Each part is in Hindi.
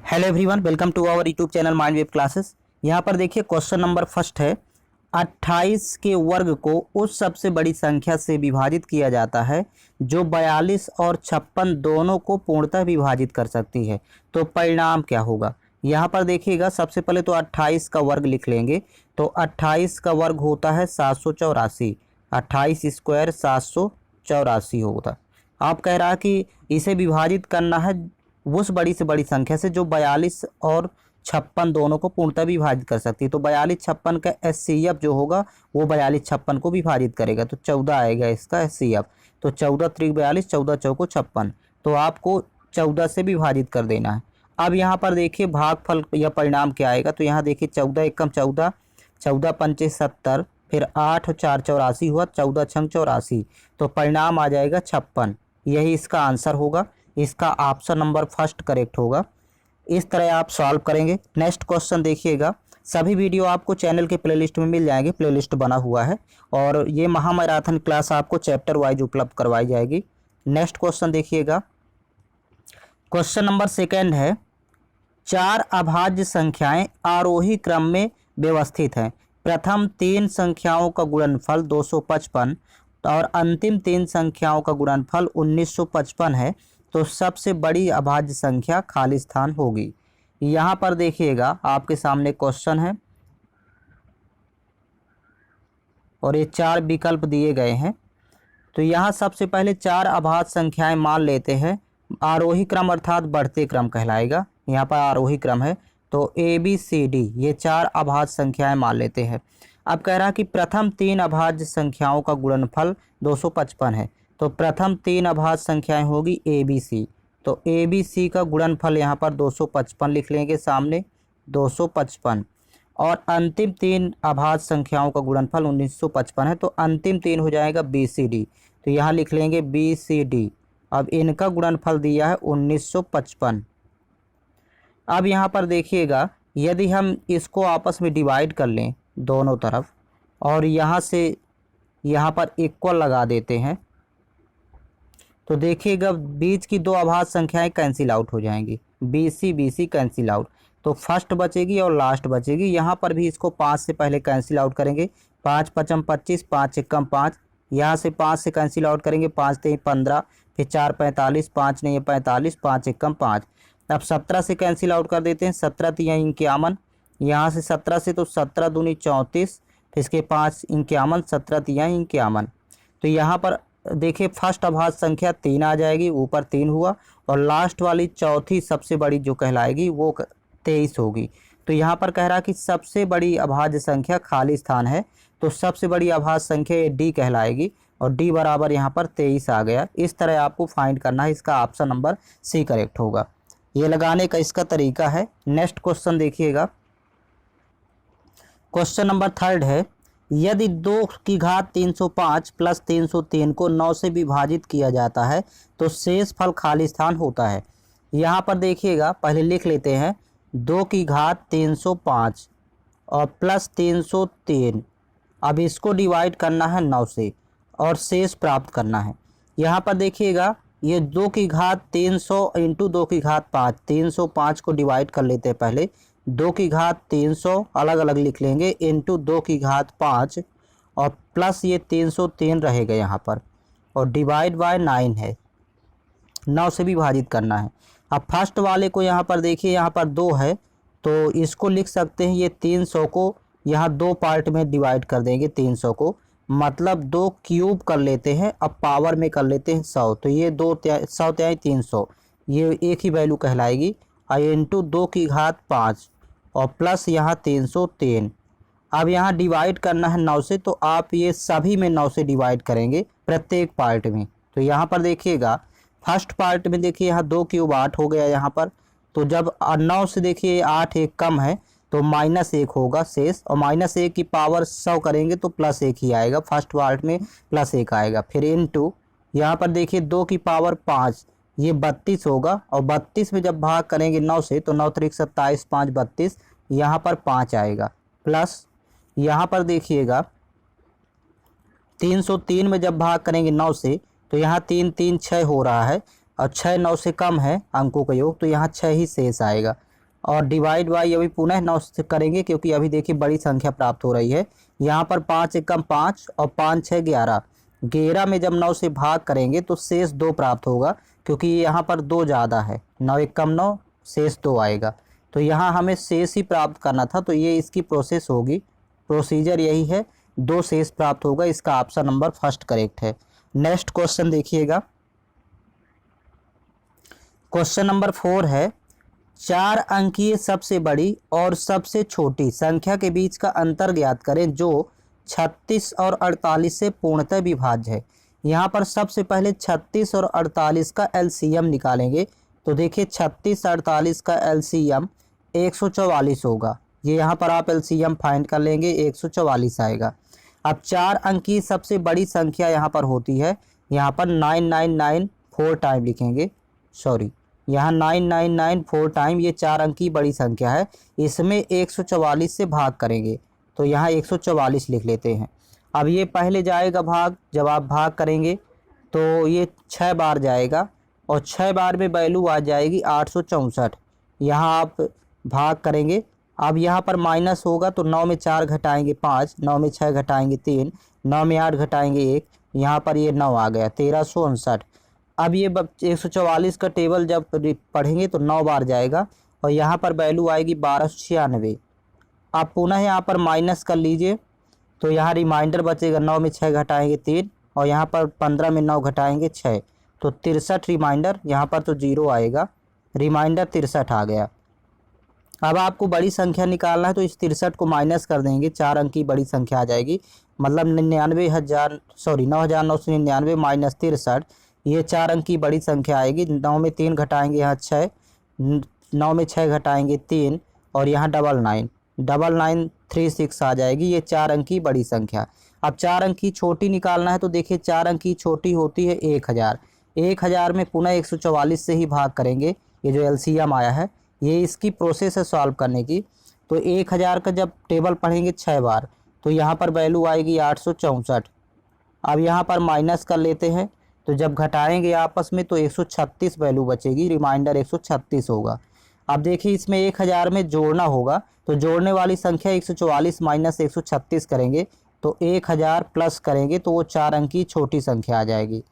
Hello everyone, welcome to our YouTube channel Mind Wave Classes. यहाँ पर देखिए क्वेश्चन नंबर फर्स्ट है। 28 के वर्ग को उस सबसे बड़ी संख्या से विभाजित किया जाता है जो 42 और 56 दोनों को पूर्णतः विभाजित कर सकती है, तो परिणाम क्या होगा। यहाँ पर देखिएगा, सबसे पहले तो 28 का वर्ग लिख लेंगे। तो 28 का वर्ग होता है 784। 28 स्क्वायर 784 होता। आप कह रहा है कि इसे विभाजित करना है उस बड़ी से बड़ी संख्या से जो 42 और 56 दोनों को पूर्णतः विभाजित कर सकती है। तो 42-56 का एचसीएफ जो होगा वो 42-56 को विभाजित करेगा, तो 14 आएगा इसका एचसीएफ। तो 14 त्रिक 42, 14 चौको 56, तो आपको 14 से विभाजित कर देना है। अब यहाँ पर देखिए भागफल या परिणाम क्या आएगा। तो यहाँ देखिए 14 एकम 14, 14 पंचे 70, फिर 8 और 4 84 हुआ, 14 छंग 84, तो परिणाम आ जाएगा 56। यही इसका आंसर होगा। इसका ऑप्शन नंबर फर्स्ट करेक्ट होगा। इस तरह आप सॉल्व करेंगे। नेक्स्ट क्वेश्चन देखिएगा। सभी वीडियो आपको चैनल के प्लेलिस्ट में मिल जाएंगे, प्लेलिस्ट बना हुआ है, और ये महामैराथन क्लास आपको चैप्टर वाइज उपलब्ध करवाई जाएगी। नेक्स्ट क्वेश्चन देखिएगा। क्वेश्चन नंबर सेकेंड है, 4 अभाज्य संख्याएं आरोही क्रम में व्यवस्थित हैं। प्रथम 3 संख्याओं का गुणनफल 255 और अंतिम 3 संख्याओं का गुणनफल 1955 है, तो सबसे बड़ी अभाज्य संख्या खाली स्थान होगी। यहाँ पर देखिएगा आपके सामने क्वेश्चन है और ये 4 विकल्प दिए गए हैं। तो यहाँ सबसे पहले 4 अभाज्य संख्याएं मान लेते हैं। आरोही क्रम अर्थात बढ़ते क्रम कहलाएगा। यहाँ पर आरोही क्रम है, तो ABCD ये 4 अभाज्य संख्याएं मान लेते हैं। अब कह रहा है कि प्रथम 3 अभाज्य संख्याओं का गुणनफल 255 है, तो प्रथम 3 अभाज्य संख्याएं होगी ABC। तो ABC का गुणनफल यहाँ पर 255 लिख लेंगे सामने, 255, और अंतिम 3 अभाज्य संख्याओं का गुणनफल 1955 है, तो अंतिम 3 हो जाएगा BCD। तो यहाँ लिख लेंगे BCD। अब इनका गुणनफल दिया है 1955। अब यहाँ पर देखिएगा, यदि हम इसको आपस में डिवाइड कर लें दोनों तरफ और यहाँ से यहाँ पर इक्वल लगा देते हैं, तो देखिएगा बीच की 2 अभाज्य संख्याएं कैंसिल आउट हो जाएंगी। BC कैंसिल आउट, तो फर्स्ट बचेगी और लास्ट बचेगी। यहाँ पर भी इसको 5 से पहले कैंसिल आउट करेंगे। 5 पचम 25, 5 एकम 5, यहाँ से 5 से कैंसिल आउट करेंगे। 5 तेई 15, फिर 4 45, 5 नहीं 45, 5 एकम 5। अब 17 से कैंसिल आउट कर देते हैं। 17 तिया 51, यहाँ से 17 से तो 17 दूनी 34, फिर इसके 5 51, 17 तिया 51। तो यहाँ पर देखिए फर्स्ट अभाज्य संख्या 3 आ जाएगी, ऊपर 3 हुआ, और लास्ट वाली चौथी सबसे बड़ी जो कहलाएगी वो 23 होगी। तो यहाँ पर कह रहा कि सबसे बड़ी अभाज्य संख्या खाली स्थान है, तो सबसे बड़ी अभाज्य संख्या ये D कहलाएगी, और D बराबर यहाँ पर 23 आ गया। इस तरह आपको फाइंड करना है। इसका ऑप्शन नंबर C करेक्ट होगा। ये लगाने का इसका तरीका है। नेक्स्ट क्वेश्चन देखिएगा। क्वेश्चन नंबर थर्ड है, यदि 2 की घात 305 प्लस 303 को 9 से विभाजित किया जाता है तो शेष फल खाली स्थान होता है। यहाँ पर देखिएगा, पहले लिख लेते हैं 2 की घात 305 और प्लस 303। अब इसको डिवाइड करना है 9 से और शेष प्राप्त करना है। यहाँ पर देखिएगा, ये 2 की घात 300 इंटू 2 की घात 5, 305 को डिवाइड कर लेते हैं पहले। 2 की घात 300 अलग अलग लिख लेंगे, इंटू 2 की घात 5, और प्लस ये 303 रहेगा यहाँ पर, और डिवाइड बाय 9 है। 9 से विभाजित करना है। अब फर्स्ट वाले को यहाँ पर देखिए, यहाँ पर 2 है, तो इसको लिख सकते हैं ये 300 को यहाँ 2 पार्ट में डिवाइड कर देंगे। 300 को मतलब 2 क्यूब कर लेते हैं, अब पावर में कर लेते हैं 100, तो ये 100 त्याई 300, ये एक ही वैल्यू कहलाएगी। और इंटू 2 की घात 5 और प्लस यहाँ 303। अब यहाँ डिवाइड करना है 9 से, तो आप ये सभी में 9 से डिवाइड करेंगे प्रत्येक पार्ट में। तो यहाँ पर देखिएगा, फर्स्ट पार्ट में देखिए यहाँ 2 क्यूब 8 हो गया यहाँ पर। तो जब 9 से देखिए 8 एक कम है, तो -1 होगा शेष, और -1 की पावर 100 करेंगे तो +1 ही आएगा। फर्स्ट पार्ट में +1 आएगा। फिर इनटू यहाँ पर देखिए 2 की पावर 5, ये 32 होगा, और 32 में जब भाग करेंगे 9 से, तो 9 त्रिक 27, 5 32, यहाँ पर 5 आएगा। प्लस यहाँ पर देखिएगा 303 में जब भाग करेंगे 9 से, तो यहाँ 3 3 6 हो रहा है, और 6 9 से कम है अंकों का योग, तो यहाँ 6 ही शेष आएगा। और डिवाइड बाई अभी पुनः 9 से करेंगे क्योंकि अभी देखिए बड़ी संख्या प्राप्त हो रही है। यहाँ पर 5 एकम 5 और 5 6 11, 11 में जब 9 से भाग करेंगे तो शेष 2 प्राप्त होगा क्योंकि यहाँ पर 2 ज़्यादा है। 9 एकम 9, शेष 2 आएगा। तो यहाँ हमें शेष ही प्राप्त करना था, तो ये इसकी प्रोसेस होगी, प्रोसीजर यही है, 2 शेष प्राप्त होगा। इसका ऑप्शन नंबर फर्स्ट करेक्ट है। नेक्स्ट क्वेश्चन देखिएगा, क्वेश्चन नंबर 4 है 4 अंकीय सबसे बड़ी और सबसे छोटी संख्या के बीच का अंतर ज्ञात करें जो 36 और 48 से पूर्णतः विभाज्य है। यहाँ पर सबसे पहले 36 और 48 का एलसीएम निकालेंगे। तो देखिए 36 48 का एलसीएम 144 होगा। ये यहाँ पर आप एलसीएम फाइंड कर लेंगे, 144 आएगा। अब 4 अंकी सबसे बड़ी संख्या यहाँ पर होती है, यहाँ पर 999 4 टाइम लिखेंगे, सॉरी यहाँ 999 4 टाइम, ये 4 अंकी बड़ी संख्या है। इसमें 144 से भाग करेंगे तो यहाँ 144 लिख लेते हैं। अब ये पहले जाएगा भाग, जब आप भाग करेंगे तो ये 6 बार जाएगा और 6 बार में वैल्यू आ जाएगी 864। यहाँ आप भाग करेंगे, अब यहाँ पर माइनस होगा तो 9 में 4 घटाएंगे 5, 9 में 6 घटाएंगे 3, 9 में 8 घटाएंगे 1, यहाँ पर ये 9 आ गया, 1359। अब ये 144 का टेबल जब पढ़ेंगे तो 9 बार जाएगा और यहाँ पर वैल्यू आएगी 1296। आप पुनः यहाँ पर माइनस कर लीजिए तो यहाँ रिमाइंडर बचेगा, 9 में 6 घटाएंगे 3 और यहाँ पर 15 में 9 घटाएंगे 6, तो 63 रिमाइंडर, यहाँ पर तो 0 आएगा, रिमाइंडर 63 आ गया। अब आपको बड़ी संख्या निकालना है तो इस 63 को माइनस कर देंगे, 4 अंक की बड़ी संख्या आ जाएगी, मतलब 9,999 माइनस 63, ये 4 अंक की बड़ी संख्या आएगी। 9 में 3 घटाएंगे यहाँ 6, 9 में 6 घटाएंगे 3 और यहाँ 9936 आ जाएगी, ये 4 अंक की बड़ी संख्या। अब 4 अंक की छोटी निकालना है तो देखिए 4 अंक की छोटी होती है 1000। 1000 में पुनः 144 से ही भाग करेंगे, ये जो एलसीएम आया है, ये इसकी प्रोसेस है सॉल्व करने की। तो 1000 का जब टेबल पढ़ेंगे 6 बार तो यहाँ पर वैल्यू आएगी 864। अब यहाँ पर माइनस कर लेते हैं तो जब घटाएंगे आपस में तो 136 वैल्यू बचेगी, रिमाइंडर 136 होगा। अब देखिए इसमें 1000 में जोड़ना होगा तो जोड़ने वाली संख्या 144 माइनस 136 करेंगे तो 1000 प्लस करेंगे तो वो 4 अंक की छोटी संख्या आ जाएगी।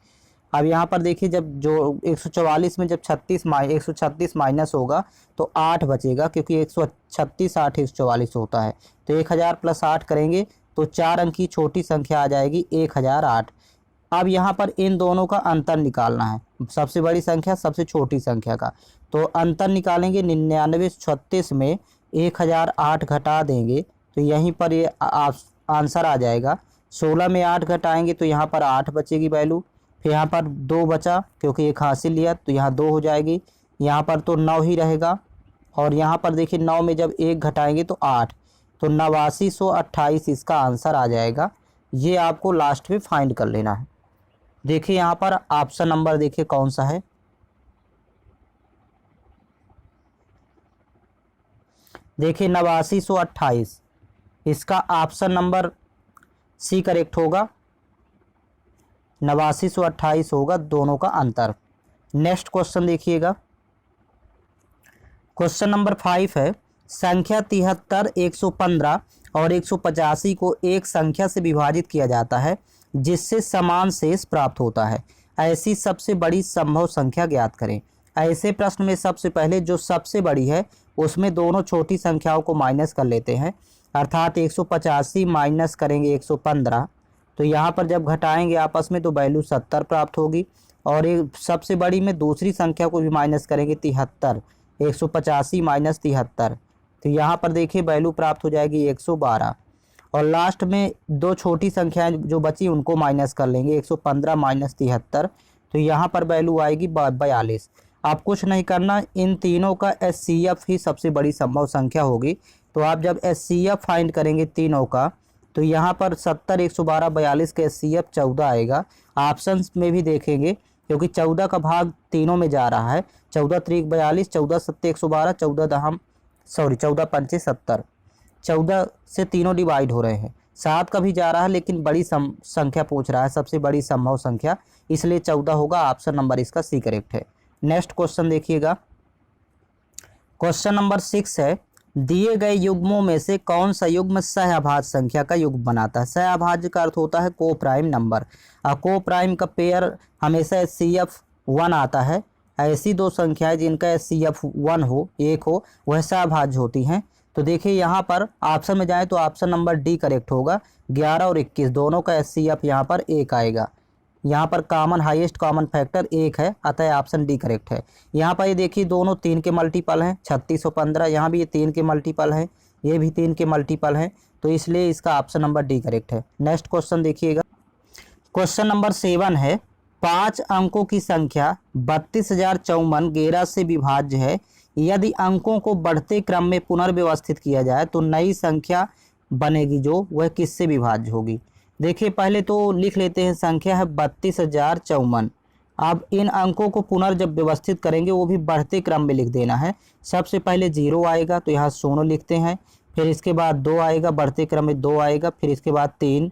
अब यहाँ पर देखिए जब जो 144 में जब 136 माइनस होगा तो 8 बचेगा क्योंकि 136 8 144 होता है, तो 1000 प्लस 8 करेंगे तो 4 अंक की छोटी संख्या आ जाएगी 1008। अब यहाँ पर इन दोनों का अंतर निकालना है, सबसे बड़ी संख्या सबसे छोटी संख्या का। तो अंतर निकालेंगे, 9936 में 1008 घटा देंगे तो यहीं पर ये आंसर आ जाएगा। 16 में 8 घटाएंगे तो यहाँ पर 8 बचेगी वैल्यू, फिर यहाँ पर 2 बचा क्योंकि एक हासिल लिया तो यहाँ 2 हो जाएगी, यहाँ पर तो 9 ही रहेगा और यहाँ पर देखिए 9 में जब 1 घटाएंगे तो 8, तो 8928 इसका आंसर आ जाएगा। ये आपको लास्ट में फाइंड कर लेना है। देखिए यहाँ पर ऑप्शन नंबर देखिए कौन सा है, देखिए 8928, इसका ऑप्शन नंबर सी करेक्ट होगा, 8928 होगा दोनों का अंतर। नेक्स्ट क्वेश्चन देखिएगा, क्वेश्चन नंबर 5 है संख्या 73, 115 और 185 को एक संख्या से विभाजित किया जाता है जिससे समान शेष प्राप्त होता है, ऐसी सबसे बड़ी संभव संख्या ज्ञात करें। ऐसे प्रश्न में सबसे पहले जो सबसे बड़ी है उसमें दोनों छोटी संख्याओं को माइनस कर लेते हैं, अर्थात 185 माइनस करेंगे 115, तो यहाँ पर जब घटाएंगे आपस में तो वैल्यू 70 प्राप्त होगी। और एक सबसे बड़ी में दूसरी संख्या को भी माइनस करेंगे 73, 185 माइनस 73, तो यहाँ पर देखिए वैल्यू प्राप्त हो जाएगी 112। और लास्ट में दो छोटी संख्याएं जो बची उनको माइनस कर लेंगे, 115 माइनस 73, तो यहाँ पर वैल्यू आएगी 42। आप कुछ नहीं करना, इन तीनों का एचसीएफ ही सबसे बड़ी संभव संख्या होगी। तो आप जब एचसीएफ फाइंड करेंगे तीनों का तो यहाँ पर 70, 112, 42 का एचसीएफ 14 आएगा। ऑप्शन में भी देखेंगे क्योंकि 14 का भाग तीनों में जा रहा है, 14 त्रिक 42, 14 सत्ते 112, 14 पंचे 70, 14 से तीनों डिवाइड हो रहे हैं। 7 का भी जा रहा है लेकिन बड़ी संख्या पूछ रहा है, सबसे बड़ी संभव संख्या, इसलिए 14 होगा। ऑप्शन नंबर इसका सी करेक्ट है। नेक्स्ट क्वेश्चन देखिएगा, क्वेश्चन नंबर 6 है, दिए गए युग्मों में से कौन सा युग्म सहअभाज्य संख्या का युग्म बनाता है। सहअभाज्य का अर्थ होता है को प्राइम नंबर। को प्राइम का पेयर हमेशा HCF1 आता है। ऐसी दो संख्याएं जिनका HCF1 हो, एक हो, वह सहअभाज्य होती हैं। तो देखिए यहाँ पर ऑप्शन में जाए तो ऑप्शन नंबर डी करेक्ट होगा। 11 और 21 दोनों का HCF यहाँ पर 1 आएगा। यहाँ पर कॉमन हाईएस्ट कॉमन फैक्टर 1 है, अतः ऑप्शन डी करेक्ट है। यहाँ पर ये देखिए दोनों 3 के मल्टीपल हैं, 36 और 15। यहाँ भी ये 3 के मल्टीपल हैं, ये भी 3 के मल्टीपल हैं, तो इसलिए इसका ऑप्शन नंबर डी करेक्ट है। नेक्स्ट क्वेश्चन देखिएगा। क्वेश्चन नंबर 7 है, 5 अंकों की संख्या 32,054 11 से विभाज्य है। यदि अंकों को बढ़ते क्रम में पुनर्व्यवस्थित किया जाए तो नई संख्या बनेगी जो वह किससे विभाज्य होगी। देखिए पहले तो लिख लेते हैं, संख्या है 32,054। अब इन अंकों को पुनर्जब व्यवस्थित करेंगे वो भी बढ़ते क्रम में लिख देना है। सबसे पहले 0 आएगा तो यहाँ 0 लिखते हैं, फिर इसके बाद 2 आएगा, बढ़ते क्रम में 2 आएगा, फिर इसके बाद 3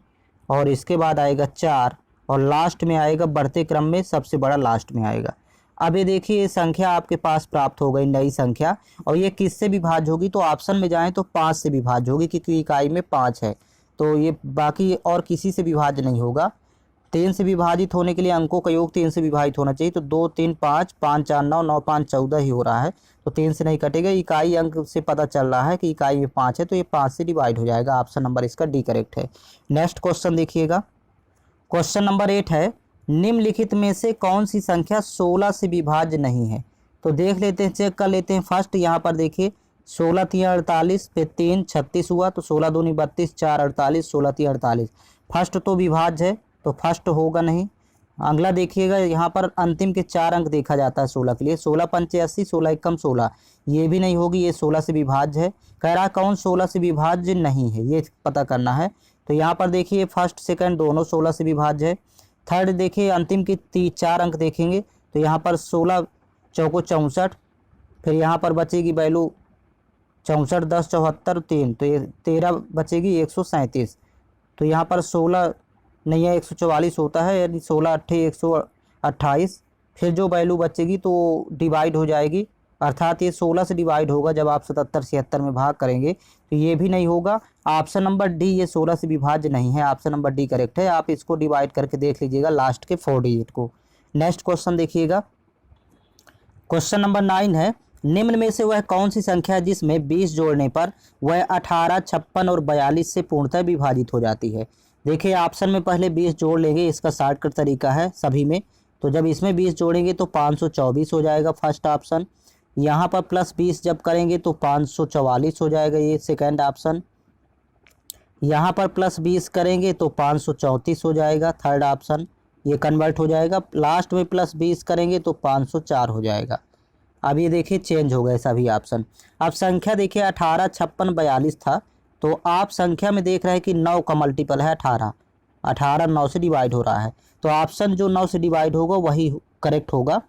और इसके बाद आएगा 4 और लास्ट में आएगा बढ़ते क्रम में सबसे बड़ा लास्ट में आएगा। अब ये देखिए ये संख्या आपके पास प्राप्त हो गई, नई संख्या, और ये किससे विभाज्य होगी। तो ऑप्शन में जाएं तो 5 से विभाज्य होगी क्योंकि इकाई में 5 है, तो ये बाकी और किसी से विभाज्य नहीं होगा। 3 से विभाजित होने के लिए अंकों का योग 3 से विभाजित होना चाहिए, तो 2 3 5, 5 4 9, 9 5 14 ही हो रहा है, तो 3 से नहीं कटेगा। इकाई अंक से पता चल रहा है कि इकाई में 5 है, तो ये 5 से डिवाइड हो जाएगा। ऑप्शन नंबर इसका डी करेक्ट है। नेक्स्ट क्वेश्चन देखिएगा। क्वेश्चन नंबर 8 है, निम्नलिखित में से कौन सी संख्या 16 से विभाज्य नहीं है। तो देख लेते हैं, चेक कर लेते हैं। फर्स्ट यहाँ पर देखिए 16 3 48, फिर 3 36 हुआ, तो 16 दूनी 32, 4 48, 16 3 48। फर्स्ट तो विभाज्य है तो फर्स्ट होगा नहीं। अगला देखिएगा, यहाँ पर अंतिम के 4 अंक देखा जाता है 16 के लिए, 16 पंचे 80, 16 एकम 16, ये भी नहीं होगी, ये 16 से विभाज्य है। कह रहा कौन 16 से विभाज्य नहीं है, ये पता करना है। तो यहाँ पर देखिए फर्स्ट सेकंड दोनों 16 से विभाज्य है। थर्ड देखिए अंतिम की 4 अंक देखेंगे तो यहाँ पर 16 चौको 64, फिर यहाँ पर बचेगी वैल्यू 64 10 74 3, तो ये 13 बचेगी 137। तो यहाँ पर 16 नहीं है, 144 होता है, यानी 16 8 128। फिर जो वैल्यू बचेगी तो डिवाइड हो जाएगी, अर्थात ये 16 से डिवाइड होगा जब आप 77 76 में भाग करेंगे, तो ये भी नहीं होगा। ऑप्शन नंबर डी ये 16 से विभाज्य नहीं है, ऑप्शन नंबर डी करेक्ट है। आप इसको डिवाइड करके देख लीजिएगा लास्ट के 4 डिजिट को। नेक्स्ट क्वेश्चन देखिएगा। क्वेश्चन नंबर 9 है, निम्न में से वह कौन सी संख्या है जिसमें 20 जोड़ने पर वह 18 56 और 42 से पूर्णतः विभाजित हो जाती है। देखिए ऑप्शन में पहले 20 जोड़ लेंगे, इसका शॉर्टकट तरीका है सभी में। तो जब इसमें 20 जोड़ेंगे तो 524 हो जाएगा फर्स्ट ऑप्शन। यहाँ पर प्लस 20 जब करेंगे तो 544 हो जाएगा, ये सेकंड ऑप्शन। यहाँ पर प्लस 20 करेंगे तो 534 हो जाएगा, थर्ड ऑप्शन, ये कन्वर्ट हो जाएगा। लास्ट में प्लस 20 करेंगे तो 504 हो जाएगा। अब ये देखिए चेंज हो गए सभी ऑप्शन। अब संख्या देखिए 18 56 42 था, तो आप संख्या में देख रहे हैं कि 9 का मल्टीपल है 18, 18 9 से डिवाइड हो रहा है, तो ऑप्शन जो 9 से डिवाइड होगा वही करेक्ट होगा।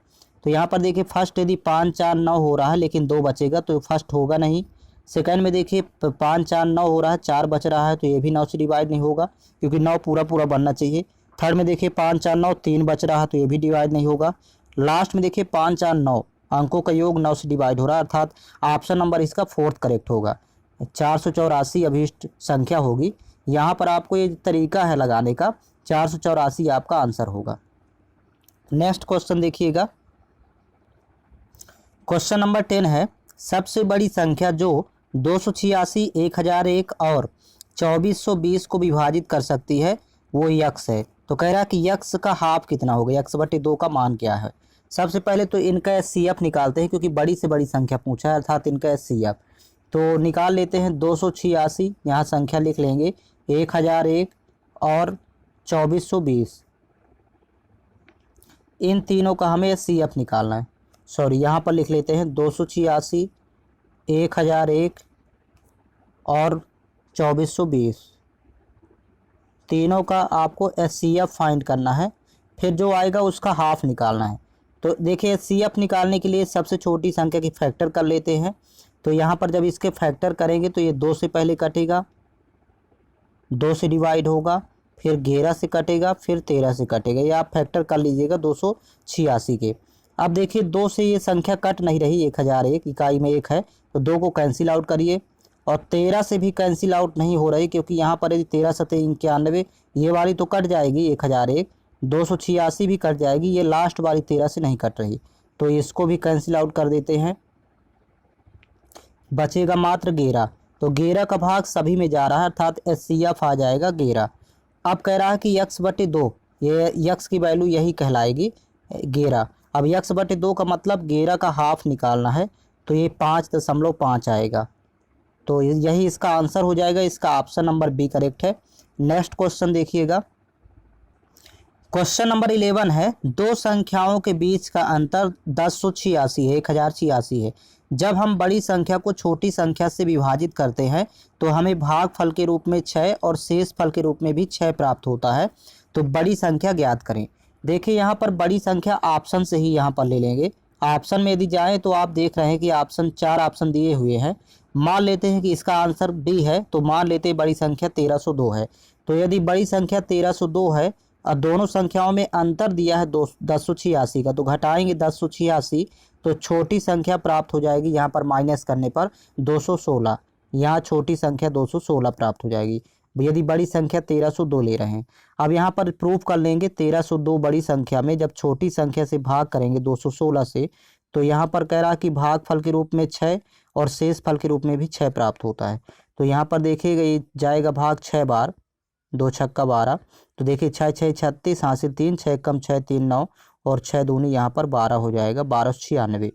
तो यहाँ पर देखिए फर्स्ट यदि 5 4 9 हो रहा है लेकिन 2 बचेगा तो फर्स्ट होगा नहीं। सेकंड में देखिए 5 4 9 हो रहा है, 4 बच रहा है, तो ये भी 9 से डिवाइड नहीं होगा क्योंकि 9 पूरा पूरा बनना चाहिए। थर्ड में देखिए 5 4 9 3 बच रहा है, तो ये भी डिवाइड नहीं होगा। लास्ट में देखिए 5 4 9 अंकों का योग 9 से डिवाइड हो रहा है, अर्थात ऑप्शन नंबर इसका 4th करेक्ट होगा। 484 अभीष्ट संख्या होगी। यहाँ पर आपको ये तरीका है लगाने का, 484 आपका आंसर होगा। नेक्स्ट क्वेश्चन देखिएगा। क्वेश्चन नंबर 10 है, सबसे बड़ी संख्या जो 286 1001 और 2420 को विभाजित कर सकती है वो यक्स है। तो कह रहा है कि यक्स का हाफ कितना होगा, यक्स बटे 2 का मान क्या है। सबसे पहले तो इनका एचसीएफ निकालते हैं क्योंकि बड़ी से बड़ी संख्या पूछा है, अर्थात इनका एचसीएफ तो निकाल लेते हैं। 286 यहाँ संख्या लिख लेंगे, 1001 और 2420, इन तीनों का हमें एचसीएफ निकालना है। सॉरी यहाँ पर लिख लेते हैं 286 1001 और 2420, तीनों का आपको एचसीएफ फाइंड करना है, फिर जो आएगा उसका हाफ निकालना है। तो देखिए एचसीएफ निकालने के लिए सबसे छोटी संख्या की फैक्टर कर लेते हैं। तो यहाँ पर जब इसके फैक्टर करेंगे तो ये 2 से पहले कटेगा, 2 से डिवाइड होगा, फिर 11 से कटेगा, फिर 13 से कटेगा। ये आप फैक्टर कर लीजिएगा 286 के। अब देखिए 2 से ये संख्या कट नहीं रही, 1001 इकाई में 1 है तो 2 को कैंसिल आउट करिए, और 13 से भी कैंसिल आउट नहीं हो रही क्योंकि यहाँ पर यदि 13 सतह 91, ये वाली तो कट जाएगी 1001, 286 भी कट जाएगी, ये लास्ट वाली 13 से नहीं कट रही, तो इसको भी कैंसिल आउट कर देते हैं। बचेगा मात्र 11, तो 11 का भाग सभी में जा रहा है अर्थात HCF आ जाएगा 11। अब कह रहा है कि x/2, ये x की वैल्यू यही कहलाएगी 11। अब x/2 का मतलब 11 का हाफ निकालना है, तो ये 5.5 आएगा, तो यही इसका आंसर हो जाएगा। इसका ऑप्शन नंबर बी करेक्ट है। नेक्स्ट क्वेश्चन देखिएगा, क्वेश्चन नंबर 11 है, दो संख्याओं के बीच का अंतर 1086 है, 1086 है। जब हम बड़ी संख्या को छोटी संख्या से विभाजित करते हैं तो हमें भागफल के रूप में 6 और शेष फल के रूप में भी 6 प्राप्त होता है, तो बड़ी संख्या ज्ञात करें। देखिए यहाँ पर बड़ी संख्या ऑप्शन से ही यहाँ पर ले लेंगे। ऑप्शन में यदि जाएँ तो आप देख रहे हैं कि ऑप्शन 4 ऑप्शन दिए हुए हैं। मान लेते हैं कि इसका आंसर डी है, तो मान लेते हैं बड़ी संख्या 1302 है। तो यदि बड़ी संख्या 1302 है और दोनों संख्याओं में अंतर दिया है 1086 का, तो घटाएंगे 1086 तो छोटी संख्या प्राप्त हो जाएगी, यहाँ पर माइनस करने पर 216, यहाँ छोटी संख्या 216 प्राप्त हो जाएगी। यदि बड़ी संख्या 1302 ले रहे हैं, अब यहाँ पर प्रूफ कर लेंगे 1302 बड़ी संख्या में जब छोटी संख्या से भाग करेंगे 216 से, तो यहाँ पर कह रहा कि भागफल के रूप में 6 और शेष फल के रूप में भी 6 प्राप्त होता है। तो यहाँ पर देखिएगा ये जाएगा भाग 6 बार, 2 छक्का 12, तो देखिए 6 6 36, हासिल 3, 6 कम 6 3 9 और 6 दूनी यहाँ पर 12 हो जाएगा, 1296।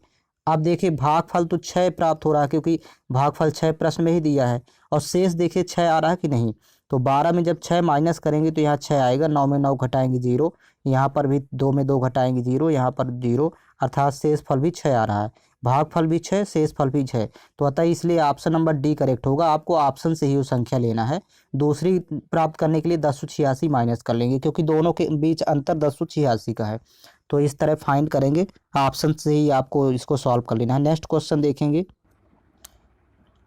अब देखिए भागफल तो 6 प्राप्त हो रहा है क्योंकि भागफल 6 प्रश्न में ही दिया है, और शेष देखिए 6 आ रहा है कि नहीं, तो 12 में जब 6 माइनस करेंगे तो यहाँ 6 आएगा, 9 में 9 घटाएंगे 0, यहाँ पर भी 2 में 2 घटाएंगे 0, यहाँ पर 0, अर्थात शेष फल भी 6 आ रहा है, भागफल भी 6, शेष फल भी 6, तो अतः इसलिए ऑप्शन नंबर डी करेक्ट होगा। आपको ऑप्शन से ही वो संख्या लेना है। दूसरी प्राप्त करने के लिए 1086 माइनस कर लेंगे क्योंकि दोनों के बीच अंतर 1086 का है, तो इस तरह फाइंड करेंगे, ऑप्शन से ही आपको इसको सॉल्व कर लेना है। नेक्स्ट क्वेश्चन देखेंगे।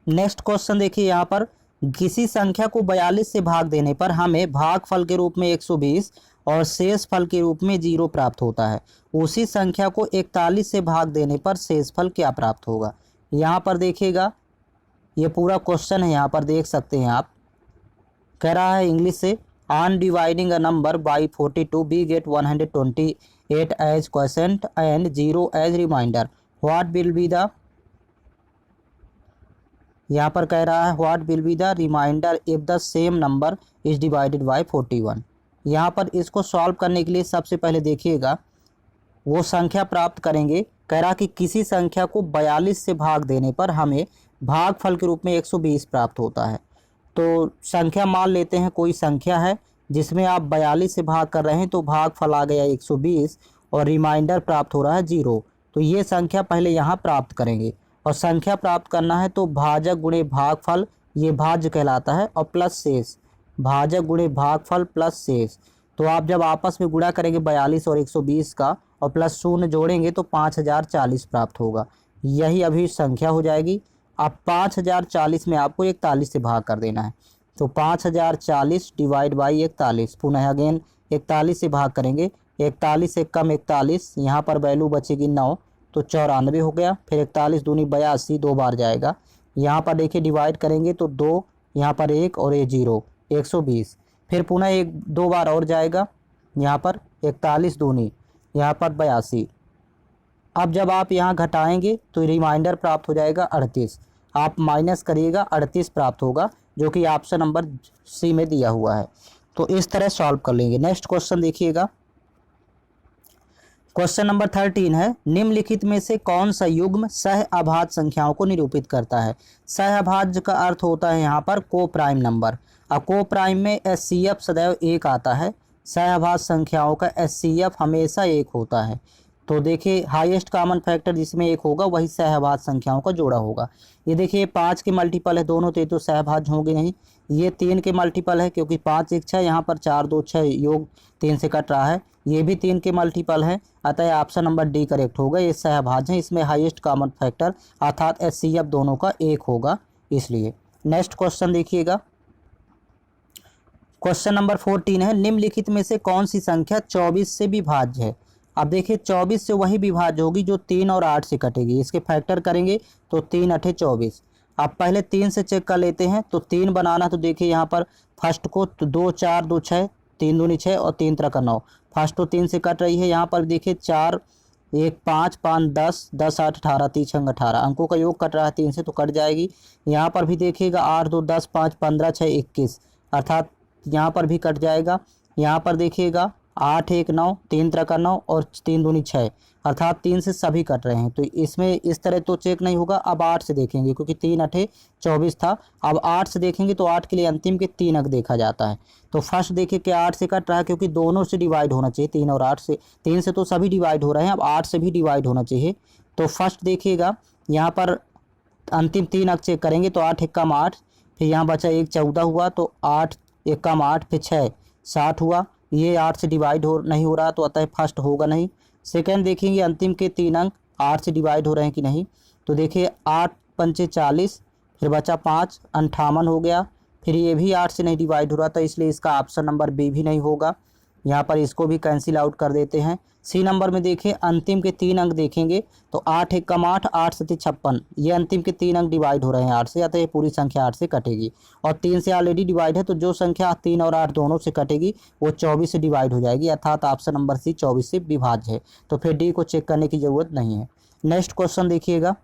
नेक्स्ट क्वेश्चन देखिए, यहाँ पर किसी संख्या को 42 से भाग देने पर हमें भागफल के रूप में 120 और शेष फल के रूप में 0 प्राप्त होता है। उसी संख्या को 41 से भाग देने पर शेष फल क्या प्राप्त होगा। यहाँ पर देखिएगा ये पूरा क्वेश्चन है, यहाँ पर देख सकते हैं आप। कह रहा है इंग्लिश से, on dividing a number by 42 we get 128 as quotient and 0 as remainder, what will be the, यहाँ पर कह रहा है what will be the remainder if the same number is divided by 41। यहाँ पर इसको सॉल्व करने के लिए सबसे पहले देखिएगा वो संख्या प्राप्त करेंगे। कह रहा कि किसी संख्या को 42 से भाग देने पर हमें भागफल के रूप में 120 प्राप्त होता है। तो संख्या मान लेते हैं कोई संख्या है जिसमें आप 42 से भाग कर रहे हैं, तो भागफल आ गया 120 और रिमाइंडर प्राप्त हो रहा है 0। तो ये संख्या पहले यहाँ प्राप्त करेंगे, और संख्या प्राप्त करना है तो भाजक गुणे भागफल, ये भाज्य कहलाता है, और प्लस शेष, भाजक गुणे भागफल प्लस शेष। तो आप जब आपस में गुणा करेंगे 42 और 120 का और प्लस शून्य जोड़ेंगे तो 5040 प्राप्त होगा। यही अभी संख्या हो जाएगी। अब 5040 में आपको 41 से भाग कर देना है, तो 5040 डिवाइड बाई 41, पुनः अगेन 41 से भाग करेंगे, 41 से कम 41, यहाँ पर वैल्यू बचेगी 9, तो 94 हो गया। फिर 41 दूनी 82, 2 बार जाएगा। यहाँ पर देखिए डिवाइड करेंगे तो 2, यहाँ पर 1 और ये 0, 120। फिर पुनः 2 बार और जाएगा, यहाँ पर 41 दूनी, यहाँ पर 82। अब जब आप यहाँ घटाएंगे तो रिमाइंडर प्राप्त हो जाएगा 38, आप माइनस करिएगा 38 प्राप्त होगा, जो कि ऑप्शन नंबर सी में दिया हुआ है। तो इस तरह सॉल्व कर लेंगे। नेक्स्ट क्वेश्चन देखिएगा, क्वेश्चन नंबर 13 है, निम्नलिखित में से कौन सा युग्म सह अभाज्य संख्याओं को निरूपित करता है। सह अभाज्य का अर्थ होता है यहाँ पर को प्राइम नंबर। अब को प्राइम में HCF सदैव 1 आता है, सह अभाज्य संख्याओं का HCF हमेशा 1 होता है। तो देखिए हाईएस्ट कॉमन फैक्टर जिसमें 1 होगा वही सहभाज्य संख्याओं का जोड़ा होगा। ये देखिए 5 के मल्टीपल है दोनों, तो सहभाज्य होंगे नहीं। ये 3 के मल्टीपल है क्योंकि 5 1 6, यहाँ पर 4 2 6 योग 3 से कट रहा है। ये भी 3 के मल्टीपल है, अतः ऑप्शन नंबर डी करेक्ट होगा। ये सहभाज्य है, इसमें हाईएस्ट कॉमन फैक्टर अर्थात HCF दोनों का 1 होगा इसलिए। नेक्स्ट क्वेश्चन देखिएगा, क्वेश्चन नंबर 14 है, निम्नलिखित में से कौन सी संख्या 24 से विभाज्य है। अब देखिए 24 से वही विभाज्य होगी जो 3 और 8 से कटेगी। इसके फैक्टर करेंगे तो 3 अठे 24। अब पहले 3 से चेक कर लेते हैं। तो 3 बनाना, तो देखिए यहाँ पर फर्स्ट को तो 2 4 2 6, 3 दूनी 6 और 3 3 का 9। फर्स्ट तो 3 से कट रही है। यहाँ पर देखिए 4 1 5 5 10 10 8 18 3 6 18 अंकों का योग कट रहा है 3 से, तो कट जाएगी। यहाँ पर भी देखिएगा 8 2 10 5 15 6 21, अर्थात यहाँ पर भी कट जाएगा। यहाँ पर देखिएगा 8 1 9 3 3 का 9 और 3 दूनी 6, अर्थात 3 से सभी कट रहे हैं। तो इसमें इस तरह तो चेक नहीं होगा। अब 8 से देखेंगे क्योंकि 3 अठे 24 था। अब 8 से देखेंगे तो 8 के लिए अंतिम के 3 अंक देखा जाता है। तो फर्स्ट देखिए कि 8 से कट रहा है क्योंकि दोनों से डिवाइड होना चाहिए, 3 और 8 से। 3 से तो सभी डिवाइड हो रहे हैं, अब 8 से भी डिवाइड होना चाहिए। तो फर्स्ट देखिएगा यहाँ पर अंतिम 3 अंक चेक करेंगे तो 8 1 कम 8, फिर यहाँ बचा 1 14 हुआ, तो 8 1 कम 8, फिर 6 60 हुआ। ये 8 से डिवाइड नहीं हो रहा, तो अतः फर्स्ट होगा नहीं। सेकंड देखेंगे अंतिम के 3 अंक 8 से डिवाइड हो रहे हैं कि नहीं। तो देखिए 8 पंचे 40, फिर बचा 5 58 हो गया। फिर ये भी 8 से नहीं डिवाइड हो रहा था, इसलिए इसका ऑप्शन नंबर बी भी नहीं होगा। यहाँ पर इसको भी कैंसिल आउट कर देते हैं। सी नंबर में देखिए अंतिम के 3 अंक देखेंगे तो 8 1 कम 8, 8 7 56, ये अंतिम के 3 अंक डिवाइड हो रहे हैं 8 से, अतः ये पूरी संख्या 8 से कटेगी। और 3 से ऑलरेडी डिवाइड है, तो जो संख्या 3 और 8 दोनों से कटेगी वो 24 से डिवाइड हो जाएगी, अर्थात ऑप्शन नंबर सी 24 से विभाज्य है। तो फिर डी को चेक करने की ज़रूरत नहीं है। नेक्स्ट क्वेश्चन देखिएगा,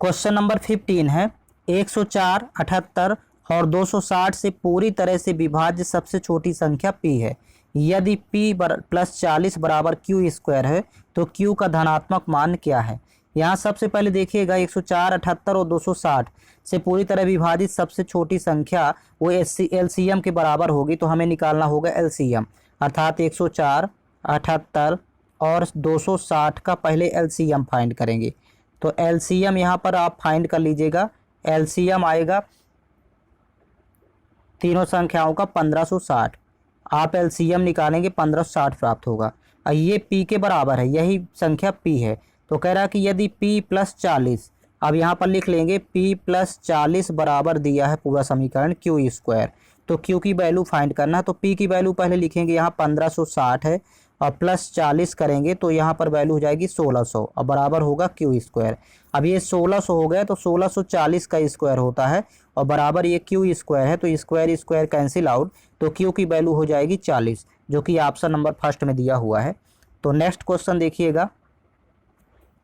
क्वेश्चन नंबर 15 है 104 78 और 260 से पूरी तरह से विभाज्य सबसे छोटी संख्या p है। यदि p प्लस 40 बराबर क्यू स्क्वायर है तो q का धनात्मक मान क्या है। यहाँ सबसे पहले देखिएगा 104 78 और 260 से पूरी तरह विभाजित सबसे छोटी संख्या वो एलसीएम के बराबर होगी, तो हमें निकालना होगा एलसीएम, अर्थात 104 78 और 260 का पहले एलसीएम फाइंड करेंगे। तो एलसीएम यहाँ पर आप फाइंड कर लीजिएगा। एलसीएम आएगा तीनों संख्याओं का 1560। आप एलसीएम निकालेंगे 1560 प्राप्त होगा। और ये p के बराबर है, यही संख्या p है। तो कह रहा है कि यदि p प्लस 40, अब यहाँ पर लिख लेंगे p प्लस 40 बराबर दिया है पूरा समीकरण क्यू स्क्वायर। तो q की वैल्यू फाइंड करना है, तो p की वैल्यू पहले लिखेंगे, यहाँ 1560 है और प्लस 40 करेंगे तो यहाँ पर वैल्यू हो जाएगी 1600 और बराबर होगा क्यू स्क्वायर। अब ये 1600 हो गया तो 1640 का स्क्वायर होता है और बराबर ये क्यू स्क्वायर है, तो स्क्वायर स्क्वायर कैंसिल आउट, तो क्यू की वैल्यू हो जाएगी 40, जो कि ऑप्शन नंबर फर्स्ट में दिया हुआ है। तो नेक्स्ट क्वेश्चन देखिएगा,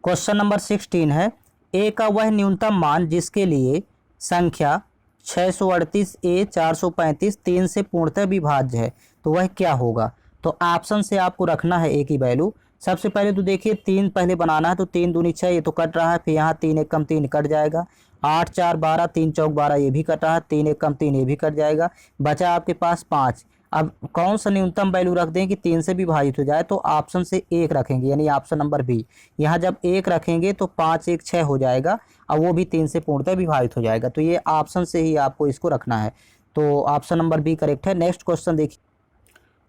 क्वेश्चन नंबर 16 है ए का वह न्यूनतम मान जिसके लिए संख्या 638 ए 435 3 से पूर्णतः विभाज्य है, तो वह क्या होगा। तो ऑप्शन से आपको रखना है ए की वैल्यू। सबसे पहले तो देखिए 3 पहले बनाना है, तो 3 दूनी 6, ये तो कट रहा है, फिर यहाँ 3 1 कम 3 कट जाएगा, 8 4 12 3 चौक 12 ये भी कट रहा है, 3 1 कम 3 ये भी कट जाएगा, बचा आपके पास 5। अब कौन सा न्यूनतम वैल्यू रख दें कि 3 से विभाजित हो जाए, तो ऑप्शन से 1 रखेंगे, यानी ऑप्शन नंबर बी। यहाँ जब 1 रखेंगे तो 5 1 6 हो जाएगा और वो भी 3 से पूर्णतः विभाजित हो जाएगा। तो ये ऑप्शन से ही आपको इसको रखना है, तो ऑप्शन नंबर बी करेक्ट है। नेक्स्ट क्वेश्चन देखिए,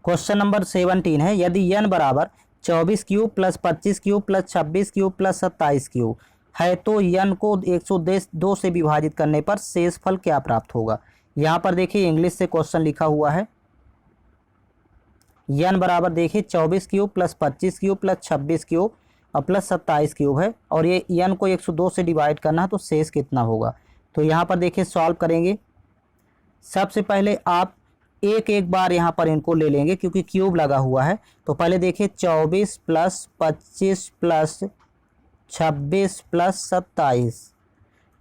क्वेश्चन नंबर 17 है यदि n बराबर 24 cube plus 25 cube plus 26 cube plus 27 cube है तो n को 102 से विभाजित करने पर शेषफल क्या प्राप्त होगा। यहाँ पर देखिए इंग्लिश से क्वेश्चन लिखा हुआ है, n बराबर देखिए 24 cube plus 25 cube plus 26 cube और प्लस 27 क्यूब है और ये n को 102 से डिवाइड करना है, तो शेष कितना होगा। तो यहाँ पर देखिए सॉल्व करेंगे। सबसे पहले आप एक बार यहाँ पर इनको ले लेंगे क्योंकि क्यूब लगा हुआ है। तो पहले देखिए 24 प्लस 25 प्लस 26 प्लस 27,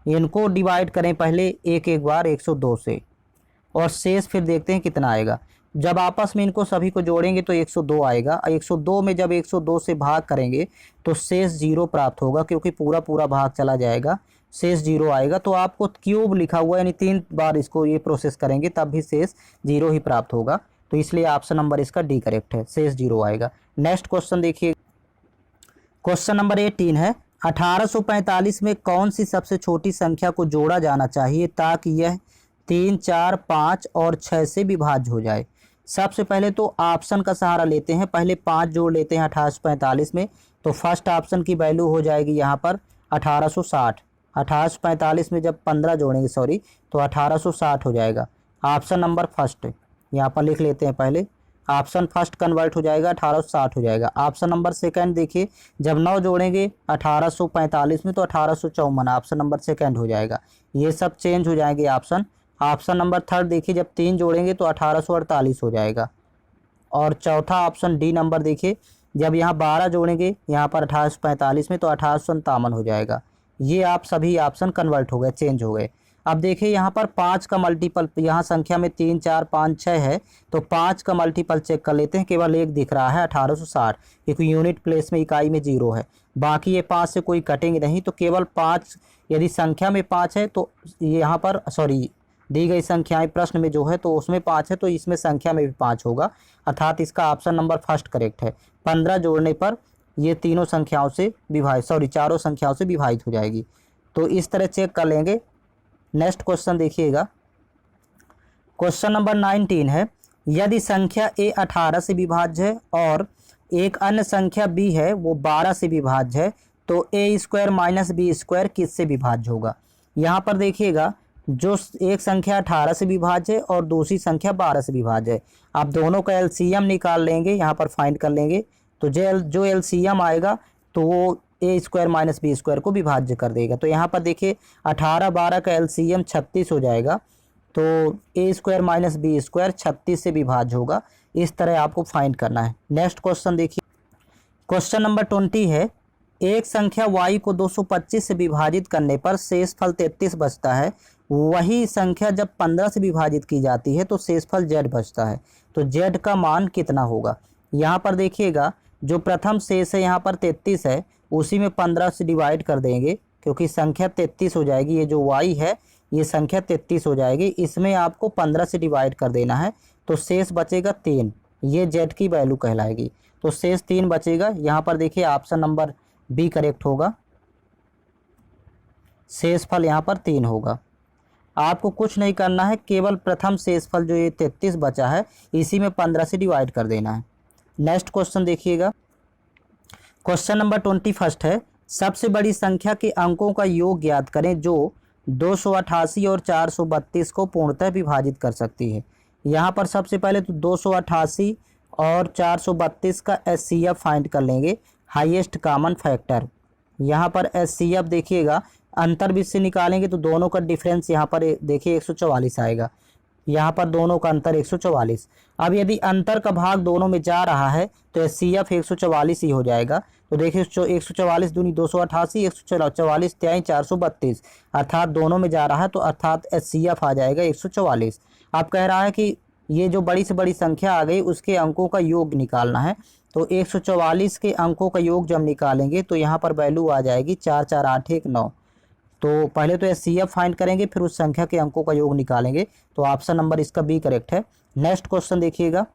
इनको डिवाइड करें पहले एक बार 102 से और शेष फिर देखते हैं कितना आएगा। जब आपस में इनको सभी को जोड़ेंगे तो 102 आएगा और 102 में जब 102 से भाग करेंगे तो शेष 0 प्राप्त होगा, क्योंकि पूरा भाग चला जाएगा, शेष 0 आएगा। तो आपको क्यूब लिखा हुआ यानी 3 बार इसको ये प्रोसेस करेंगे तब भी शेष 0 ही प्राप्त होगा, तो इसलिए ऑप्शन नंबर इसका डी करेक्ट है, शेष 0 आएगा। नेक्स्ट क्वेश्चन देखिए, क्वेश्चन नंबर 18 है 1845 में कौन सी सबसे छोटी संख्या को जोड़ा जाना चाहिए ताकि यह 3 4 5 और 6 से विभाज्य हो जाए। सबसे पहले तो ऑप्शन का सहारा लेते हैं, पहले 5 जोड़ लेते हैं 1845 में, तो फर्स्ट ऑप्शन की वैल्यू हो जाएगी यहाँ पर 1860। 1845 में जब 15 जोड़ेंगे तो 1860 हो जाएगा, ऑप्शन नंबर फर्स्ट यहाँ पर लिख लेते हैं पहले। ऑप्शन फर्स्ट कन्वर्ट हो जाएगा, 1860 हो जाएगा। ऑप्शन नंबर सेकंड देखिए, जब 9 जोड़ेंगे 1845 में तो 1854, ऑप्शन नंबर सेकंड हो जाएगा। ये सब चेंज हो जाएंगे ऑप्शन। ऑप्शन नंबर थर्ड देखिए, जब 3 जोड़ेंगे तो 1848 हो जाएगा। और चौथा ऑप्शन डी नंबर देखिए, जब यहाँ 12 जोड़ेंगे यहाँ पर 1845 में तो 1857 हो जाएगा। ये आप सभी ऑप्शन कन्वर्ट हो गए, चेंज हो गए। अब देखिए यहाँ पर 5 का मल्टीपल, यहाँ संख्या में 3 4 5 6 है, तो 5 का मल्टीपल चेक कर लेते हैं। केवल एक दिख रहा है 1860, क्योंकि यूनिट प्लेस में इकाई में 0 है। बाकी ये 5 से कोई कटेंगे नहीं, तो केवल 5, यदि संख्या में 5 है तो यहाँ पर सॉरी दी गई संख्याएं प्रश्न में जो है तो उसमें 5 है, तो इसमें संख्या में भी 5 होगा, अर्थात इसका ऑप्शन नंबर फर्स्ट करेक्ट है। 15 जोड़ने पर ये तीनों संख्याओं से विभाजित, चारों संख्याओं से विभाजित हो जाएगी। तो इस तरह चेक कर लेंगे। नेक्स्ट क्वेश्चन देखिएगा, क्वेश्चन नंबर 19 है, यदि संख्या a 18 से विभाज्य है और एक अन्य संख्या b है वो 12 से विभाज्य है, तो a square minus B square किससे विभाज्य होगा। यहाँ पर देखिएगा, जो एक संख्या 18 से विभाज्य है और दूसरी संख्या 12 से विभाज्य है, आप दोनों का एलसीएम निकाल लेंगे, यहाँ पर फाइंड कर लेंगे। तो जो एलसीएम आएगा तो वो ए स्क्वायर माइनस बी स्क्वायर को विभाज्य कर देगा। तो यहाँ पर देखिए 18 12 का एलसीएम 36 हो जाएगा, तो ए स्क्वायर माइनस बी स्क्वायर 36 से विभाज्य होगा। इस तरह आपको फाइंड करना है। नेक्स्ट क्वेश्चन देखिए, क्वेश्चन नंबर 20 है, एक संख्या y को 225 से विभाजित करने पर शेषफल 33 बचता है, वही संख्या जब 15 से विभाजित की जाती है तो शेषफल z बचता है, तो z का मान कितना होगा। यहाँ पर देखिएगा, जो प्रथम शेष है यहाँ पर 33 है, उसी में 15 से डिवाइड कर देंगे, क्योंकि संख्या 33 हो जाएगी। ये जो y है ये संख्या 33 हो जाएगी, इसमें आपको 15 से डिवाइड कर देना है, तो शेष बचेगा 3, ये z की वैल्यू कहलाएगी। तो शेष 3 बचेगा। यहाँ पर देखिए ऑप्शन नंबर बी करेक्ट होगा, शेषफल यहाँ पर 3 होगा। आपको कुछ नहीं करना है, केवल प्रथम शेषफल जो ये 33 बचा है इसी में 15 से डिवाइड कर देना है। नेक्स्ट क्वेश्चन देखिएगा, क्वेश्चन नंबर 21 है, सबसे बड़ी संख्या के अंकों का योग ज्ञात करें जो 288 और 432 को पूर्णतः विभाजित कर सकती है। यहाँ पर सबसे पहले तो 288 और 432 का एचसीएफ फाइंड कर लेंगे, हाईएस्ट कॉमन फैक्टर। यहाँ पर एचसीएफ देखिएगा, अंतर भी से निकालेंगे तो दोनों का डिफरेंस यहाँ पर देखिए 144 आएगा, यहाँ पर दोनों का अंतर 144। अब यदि अंतर का भाग दोनों में जा रहा है तो एचसीएफ 144 ही हो जाएगा। तो देखिए 144 दूनी 288, 144 त्याई 432, अर्थात दोनों में जा रहा है, तो अर्थात एचसीएफ आ जाएगा 144। अब कह रहा है कि ये जो बड़ी से बड़ी संख्या आ गई उसके अंकों का योग निकालना है, तो 144 के अंकों का योग जब निकालेंगे तो यहाँ पर वैल्यू आ जाएगी 4 4 8 1 9। तो पहले तो एचसीएफ फाइंड करेंगे, फिर उस संख्या के अंकों का योग निकालेंगे, तो ऑप्शन नंबर इसका बी करेक्ट है। नेक्स्ट क्वेश्चन देखिएगा,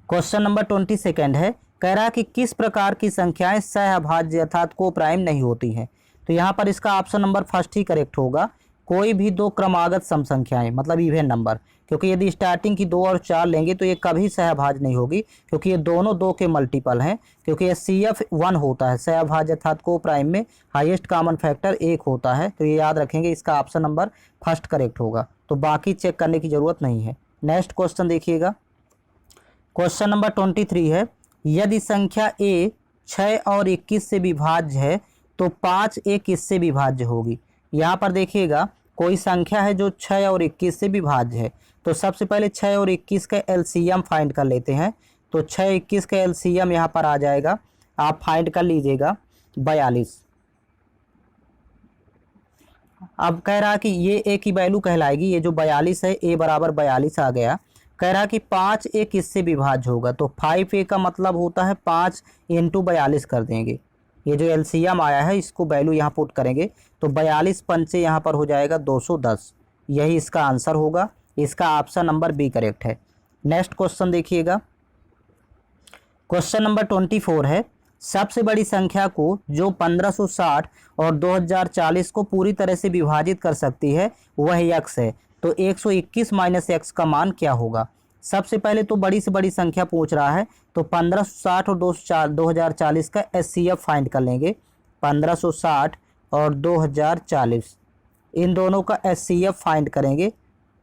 क्वेश्चन नंबर 22 है, कह रहा है कि किस प्रकार की संख्याएं सहअभाज्य अर्थात को प्राइम नहीं होती हैं। तो यहाँ पर इसका ऑप्शन नंबर फर्स्ट ही करेक्ट होगा, कोई भी दो क्रमागत सम संख्याएं, मतलब इवन नंबर, क्योंकि यदि स्टार्टिंग की 2 और 4 लेंगे तो ये कभी सहअभाज्य नहीं होगी, क्योंकि ये दोनों 2 के मल्टीपल हैं, क्योंकि एचसीएफ 1 होता है, सहअभाज्य अर्थात को प्राइम में हाईएस्ट कॉमन फैक्टर 1 होता है, तो ये याद रखेंगे, इसका ऑप्शन नंबर फर्स्ट करेक्ट होगा, तो बाकी चेक करने की ज़रूरत नहीं है। नेक्स्ट क्वेश्चन देखिएगा, क्वेश्चन नंबर 23 है, यदि संख्या a 6 और 21 से विभाज्य है तो 5 a किससे विभाज्य होगी। यहाँ पर देखिएगा, कोई संख्या है जो 6 और 21 से विभाज्य है, तो सबसे पहले 6 और 21 का एलसीएम फाइंड कर लेते हैं। तो 6 21 का एलसीएम यहाँ पर आ जाएगा, आप फाइंड कर लीजिएगा 42। अब कह रहा कि ये a की वैल्यू कहलाएगी, ये जो 42 है a बराबर 42 आ गया। कह रहा कि 5 a किससे विभाज्य होगा, तो 5a का मतलब होता है 5 इंटू 42 कर देंगे, ये जो एलसीएम आया है इसको वैल्यू यहाँ पुट करेंगे, तो 42 पंचे यहाँ पर हो जाएगा 210, यही इसका आंसर होगा। इसका ऑप्शन नंबर बी करेक्ट है। नेक्स्ट क्वेश्चन देखिएगा, क्वेश्चन नंबर 24 है, सबसे बड़ी संख्या को जो 1560 और 2040 को पूरी तरह से विभाजित कर सकती है वह x है, तो 121 माइनस एक्स का मान क्या होगा। सबसे पहले तो बड़ी से बड़ी संख्या पूछ रहा है, तो 1560 और 2040 का एचसीएफ फाइंड कर लेंगे। 1560 और 2040 इन दोनों का एचसीएफ फाइंड करेंगे,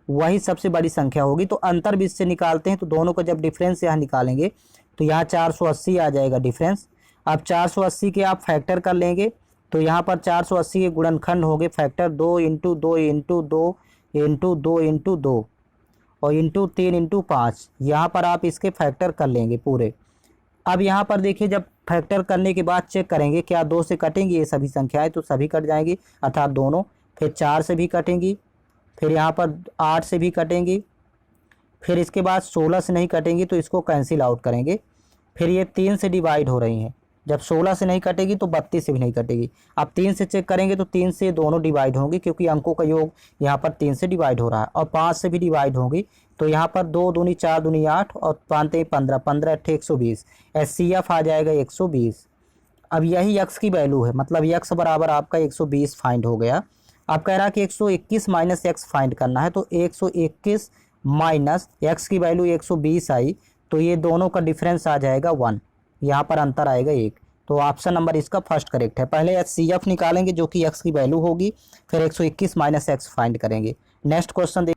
वही सबसे बड़ी संख्या होगी। तो अंतर भी इससे निकालते हैं, तो दोनों का जब डिफरेंस यहाँ निकालेंगे तो यहाँ 480 आ जाएगा डिफरेंस। अब 480 के आप फैक्टर कर लेंगे तो यहाँ पर 480 के गुणनखंड होंगे factor 2 into 2 into 2 into 2 into 2 और इंटू 3 इंटू 5। यहाँ पर आप इसके फैक्टर कर लेंगे पूरे। अब यहाँ पर देखिए, जब फैक्टर करने के बाद चेक करेंगे क्या 2 से कटेंगी ये सभी संख्याएं, तो सभी कट जाएंगी अर्थात दोनों। फिर 4 से भी कटेंगी, फिर यहाँ पर 8 से भी कटेंगी, फिर इसके बाद 16 से नहीं कटेंगी तो इसको कैंसिल आउट करेंगे। फिर ये 3 से डिवाइड हो रही हैं, जब 16 से नहीं कटेगी तो 32 से भी नहीं कटेगी। अब 3 से चेक करेंगे तो 3 से दोनों डिवाइड होंगी क्योंकि अंकों का योग यहाँ पर 3 से डिवाइड हो रहा है। और 5 से भी डिवाइड होंगी तो यहाँ पर 2 दूनी 4 दूनी 8 और 5 3 15, 15 8 120, HCF आ जाएगा 120। अब यही x की वैल्यू है, मतलब x बराबर आपका 120 फाइंड हो गया। अब कह रहा है कि 121 माइनस x फाइंड करना है, तो 121 माइनस x की वैल्यू 120 आई, तो ये दोनों का डिफरेंस आ जाएगा 1, यहाँ पर अंतर आएगा 1। तो ऑप्शन नंबर इसका फर्स्ट करेक्ट है। पहले HCF निकालेंगे जो कि x की वैल्यू होगी, फिर 121 माइनस x फाइंड करेंगे। नेक्स्ट क्वेश्चन देख,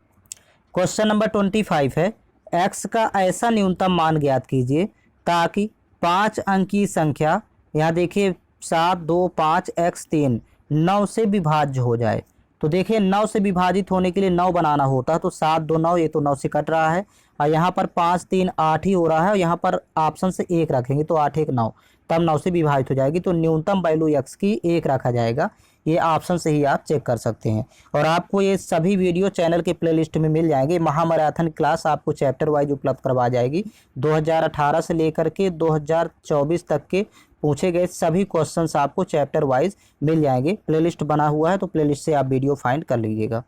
क्वेश्चन नंबर 25 है, x का ऐसा न्यूनतम मान ज्ञात कीजिए ताकि 5 अंक की संख्या, यहाँ देखिए 7 2 5 x 3 9 से विभाज्य हो जाए। तो देखिए 9 से विभाजित होने के लिए 9 बनाना होता है, तो 7 2 9, ये तो 9 से कट रहा है और यहाँ पर 5 3 8 ही हो रहा है और यहाँ पर ऑप्शन से 1 रखेंगे तो 8 1 9, तब 9 से विभाजित हो जाएगी। तो न्यूनतम वैल्यू x की 1 रखा जाएगा। ये ऑप्शन से ही आप चेक कर सकते हैं। और आपको ये सभी वीडियो चैनल के प्लेलिस्ट में मिल जाएंगे। महामैराथन क्लास आपको चैप्टर वाइज उपलब्ध करवा जाएगी। 2018 से लेकर के 2024 तक के पूछे गए सभी क्वेश्चंस आपको चैप्टर वाइज मिल जाएंगे। प्लेलिस्ट बना हुआ है, तो प्लेलिस्ट से आप वीडियो फाइंड कर लीजिएगा।